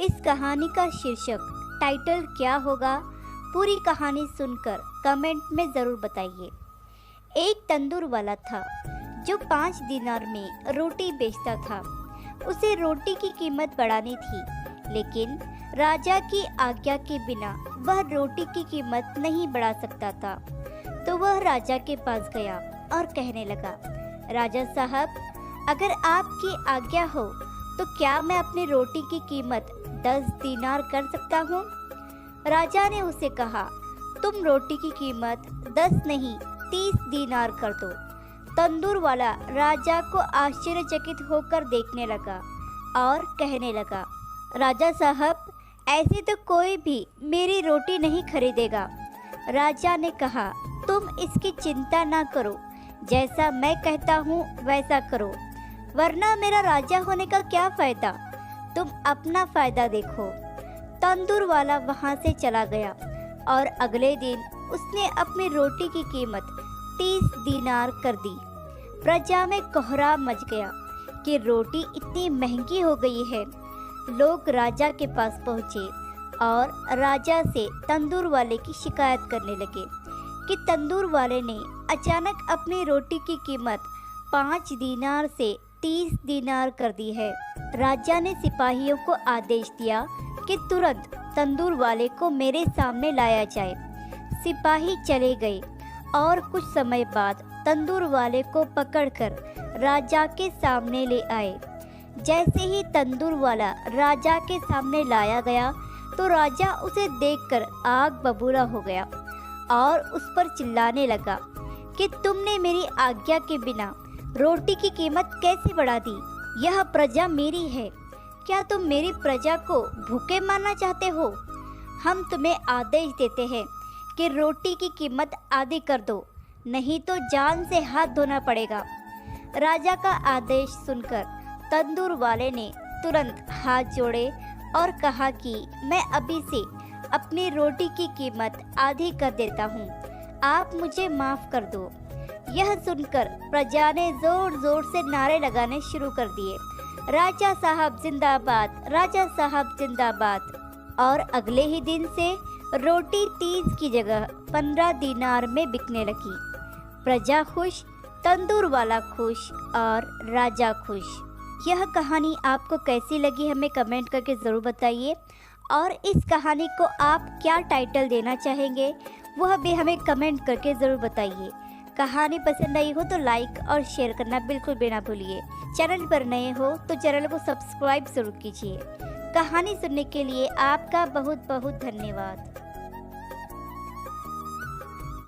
इस कहानी का शीर्षक टाइटल क्या होगा? पूरी कहानी सुनकर कमेंट में ज़रूर बताइए। एक तंदूर वाला था जो 5 दिनार में रोटी बेचता था। उसे रोटी की कीमत बढ़ानी थी, लेकिन राजा की आज्ञा के बिना वह रोटी की कीमत नहीं बढ़ा सकता था। तो वह राजा के पास गया और कहने लगा, राजा साहब, अगर आपकी आज्ञा हो तो क्या मैं अपनी रोटी की कीमत 10 दीनार कर सकता हूँ? राजा ने उसे कहा, तुम रोटी की कीमत 10 नहीं 30 दीनार कर दो। तंदूर वाला राजा को आश्चर्यचकित होकर देखने लगा और कहने लगा, राजा साहब, ऐसे तो कोई भी मेरी रोटी नहीं खरीदेगा। राजा ने कहा, तुम इसकी चिंता ना करो, जैसा मैं कहता हूँ वैसा करो, वरना मेरा राजा होने का क्या फ़ायदा? तुम अपना फ़ायदा देखो। तंदूर वाला वहाँ से चला गया और अगले दिन उसने अपनी रोटी की कीमत 30 दीनार कर दी। प्रजा में कोहराम मच गया कि रोटी इतनी महंगी हो गई है। लोग राजा के पास पहुँचे और राजा से तंदूर वाले की शिकायत करने लगे कि तंदूर वाले ने अचानक अपनी रोटी की कीमत 5 दीनार से 30 दीनार कर दी है। राजा ने सिपाहियों को आदेश दिया कि तुरंत तंदूर वाले को मेरे सामने लाया जाए। सिपाही चले गए और कुछ समय बाद तंदूर वाले को पकड़कर राजा के सामने ले आए। जैसे ही तंदूर वाला राजा के सामने लाया गया तो राजा उसे देखकर आग बबूला हो गया और उस पर चिल्लाने लगा कि तुमने मेरी आज्ञा के बिना रोटी की कीमत कैसे बढ़ा दी? यह प्रजा मेरी है। क्या तुम मेरी प्रजा को भूखे मारना चाहते हो? हम तुम्हें आदेश देते हैं कि रोटी की कीमत आधी कर दो, नहीं तो जान से हाथ धोना पड़ेगा। राजा का आदेश सुनकर तंदूर वाले ने तुरंत हाथ जोड़े और कहा कि मैं अभी से अपनी रोटी की कीमत आधी कर देता हूँ, आप मुझे माफ़ कर दो। यह सुनकर प्रजा ने जोर जोर से नारे लगाने शुरू कर दिए, राजा साहब जिंदाबाद, राजा साहब जिंदाबाद। और अगले ही दिन से रोटी 30 की जगह 15 दीनार में बिकने लगी। प्रजा खुश, तंदूर वाला खुश और राजा खुश। यह कहानी आपको कैसी लगी हमें कमेंट करके ज़रूर बताइए, और इस कहानी को आप क्या टाइटल देना चाहेंगे वह भी हमें कमेंट करके ज़रूर बताइए। कहानी पसंद आई हो तो लाइक और शेयर करना बिल्कुल भी ना भूलिए। चैनल पर नए हो तो चैनल को सब्सक्राइब ज़रूर कीजिए। कहानी सुनने के लिए आपका बहुत बहुत धन्यवाद।